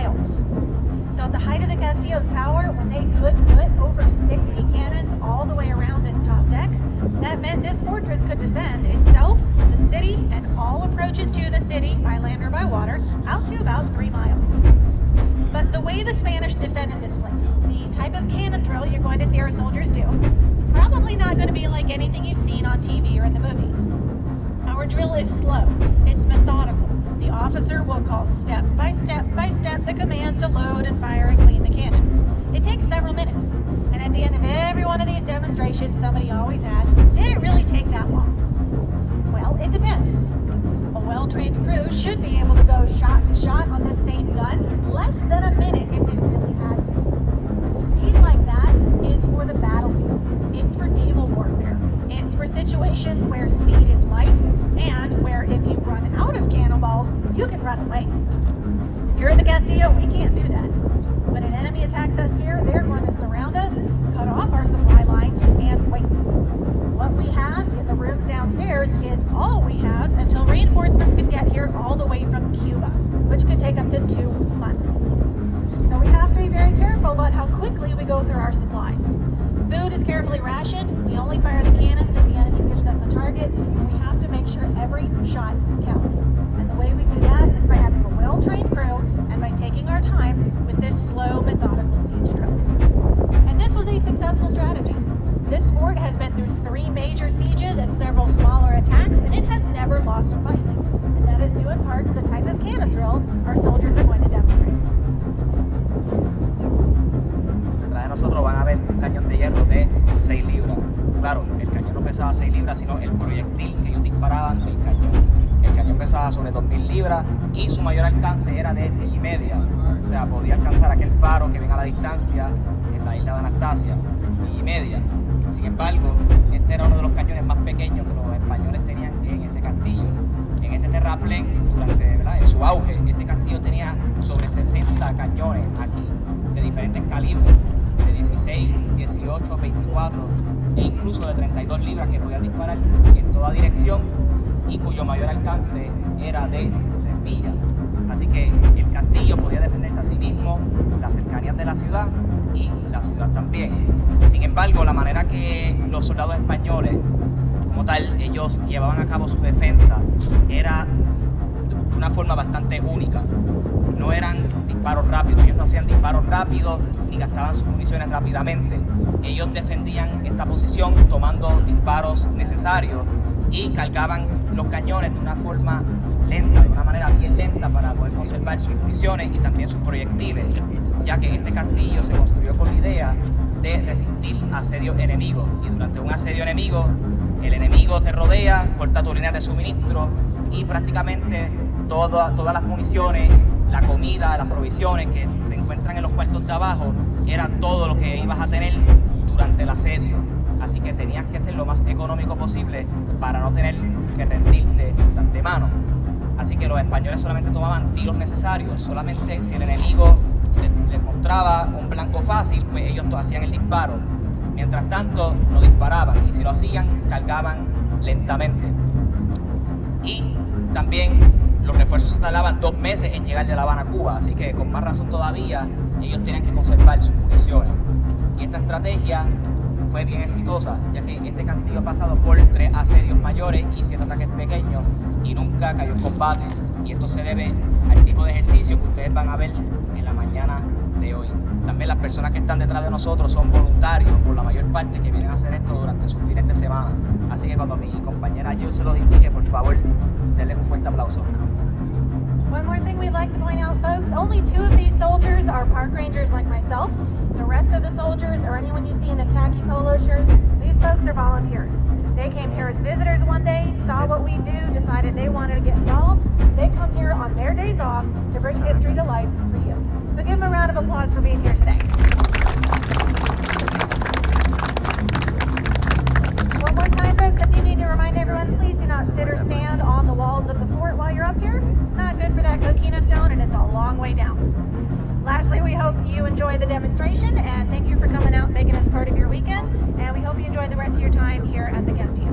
miles. So at the height of the Castillo's power, when they could put over 60 cannons all the way around this top deck, that meant this fortress could defend itself, the city, and all approaches to the city, by land or by water, out to about 3 miles. But the way the Spanish defended this place, the type of cannon drill you're going to see our soldiers do, is probably not going to be like anything you've seen on TV or in the movies. Our drill is slow, it's methodical. The officer will call step by step the commands to load and fire and clean the cannon. It takes several minutes, and at the end of every one of these demonstrations, somebody always asks, did it really take that long? Well, it depends. A well-trained crew should be able to go shot to shot on this same gun in less than a minute if they really had to. But speed like that is for the battlefield. It's for naval warfare. It's for situations where speed is life, and where if you run out of cannonballs, you can run away. Here at the Castillo, we can't do that. When an enemy attacks us here, they're going to surround us, cut off our supply lines, and wait. What we have in the rooms downstairs is all we have until reinforcements can get here all the way from Cuba, which could take up to 2 months. So we have to be very careful about how quickly we go through our supplies. Food is carefully rationed. We only fire the cannons if the enemy gives us a target, and we have to make sure every shot counts. And the way we do that is by having a well-trained crew and by taking our time with this slow, methodical siege drill. And this was a successful strategy. This fort has been through 3 major sieges and several smaller attacks, and it has never lost a fight. And that is due in part to the type of cannon drill our soldiers are going to demonstrate. Detrás de nosotros van a ver un cañón de hierro de 6 libras. Claro, el cañón no pesaba 6 libras, sino el proyectil que ellos disparaban del cañón. El cañón pesaba sobre 2.000 libras y su mayor alcance era de 3,5. O sea, podía alcanzar aquel faro que ven a la distancia en la isla de Anastasia, 3,5. Sin embargo, este era uno de los cañones más pequeños que los españoles tenían en este castillo. En este terraplén, en su auge, este castillo tenía sobre 60 cañones aquí, de diferentes calibres, de 16, 18, 24 e incluso de 32 libras que podían disparar en toda dirección y cuyo mayor alcance era de 3 millas. Así que el castillo podía defenderse a sí mismo, las cercanías de la ciudad y la ciudad también. Sin embargo, la manera que los soldados españoles, como tal, ellos llevaban a cabo su defensa era de una forma bastante única. No eran disparos rápidos, ellos no hacían disparos rápidos ni gastaban sus municiones rápidamente. Ellos defendían esta posición tomando disparos necesarios y cargaban los cañones de una forma lenta, de una manera bien lenta para poder conservar sus municiones y también sus proyectiles, ya que este castillo se construyó con la idea de resistir asedios enemigos. Y durante un asedio enemigo, el enemigo te rodea, corta tu línea de suministro y prácticamente todas las municiones, la comida, las provisiones que se encuentran en los cuartos de abajo, era todo lo que ibas a tener durante el asedio. Así que tenías que ser lo más económico posible para no tener que rendirte de antemano. Así que los españoles solamente tomaban tiros necesarios, solamente si el enemigo les mostraba un blanco fácil, pues ellos hacían el disparo. Mientras tanto, no disparaban y si lo hacían, cargaban lentamente. Y también los refuerzos se tardaban 2 meses en llegar de La Habana a Cuba, así que con más razón todavía, ellos tenían que conservar sus municiones. Y esta estrategia fue bien exitosa, ya que este castillo ha pasado por 3 asedios mayores y 7 ataques pequeños y nunca cayó en combate. Y esto se debe al tipo de ejercicio que ustedes van a ver en la mañana de hoy. También las personas que están detrás de nosotros son voluntarios, por la mayor parte, que vienen a hacer esto durante sus fines de semana. Así que cuando mi compañera Jill se los indique, por favor, denle un fuerte aplauso. One more thing we'd like to point out, folks, only 2 of these soldiers are park rangers like myself. The rest of the soldiers, or anyone you see in the khaki polo shirt, these folks are volunteers. They came here as visitors one day, saw what we do, decided they wanted to get involved. They come here on their days off to bring history to life for you. So give them a round of applause for being here today. One more time, folks, I do need to remind everyone, please do not sit or stand on the walls of the fort while you're up here. It's not good for that coquina stone, and it's a long way down. Lastly, we hope you enjoy the demonstration, and thank you for coming out and making us part of your weekend, and we hope you enjoy the rest of your time here at the Castillo.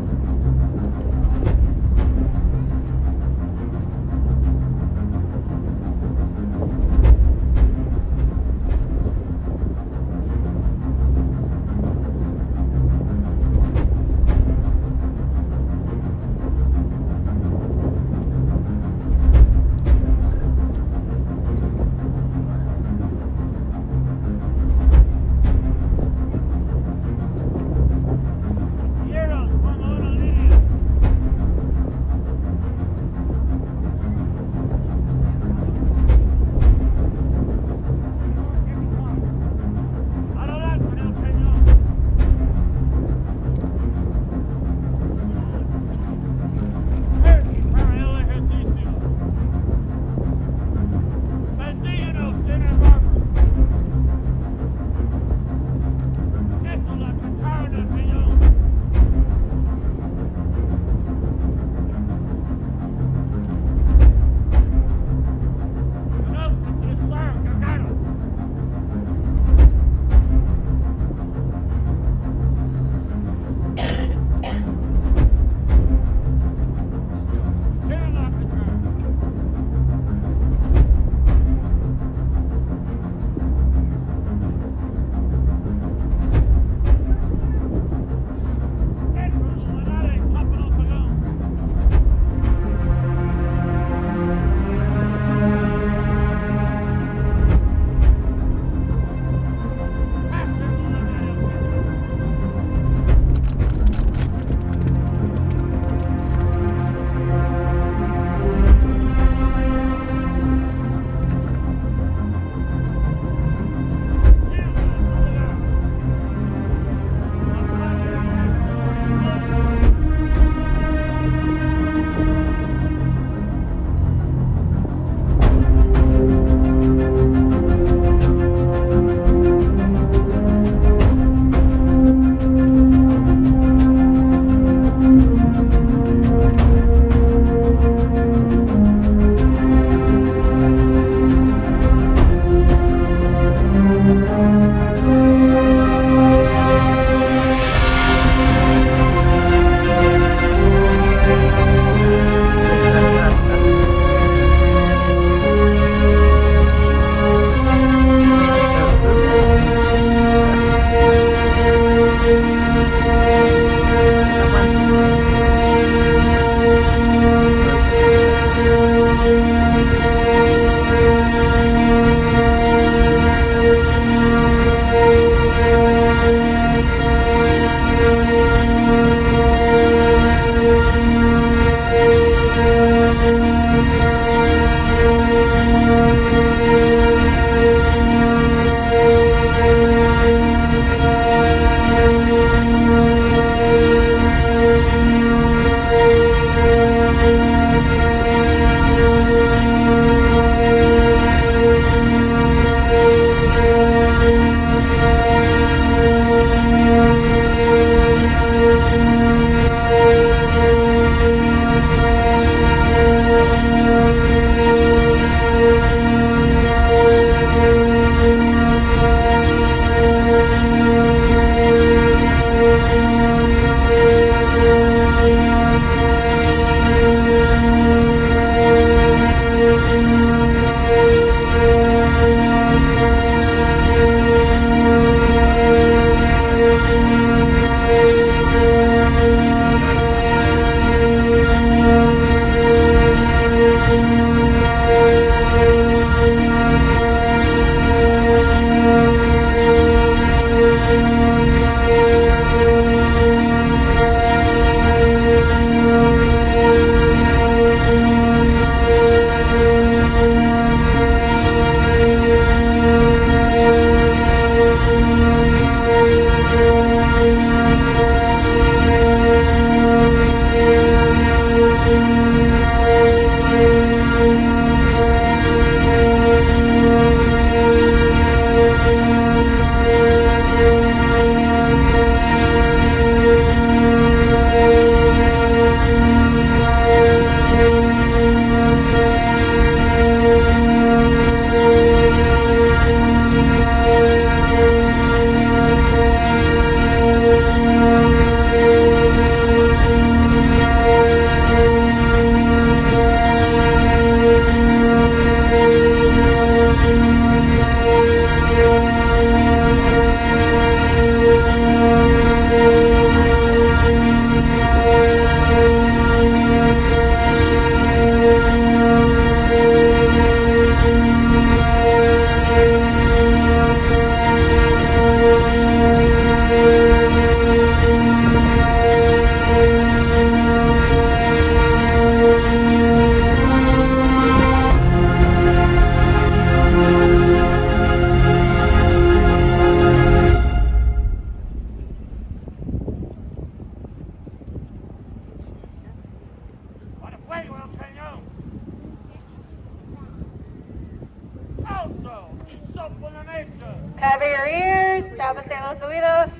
Cover your ears, tápense los oídos.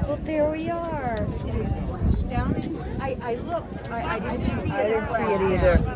Well, there we are. It is splashed down. I looked. I didn't see I it didn't see it splash either. down.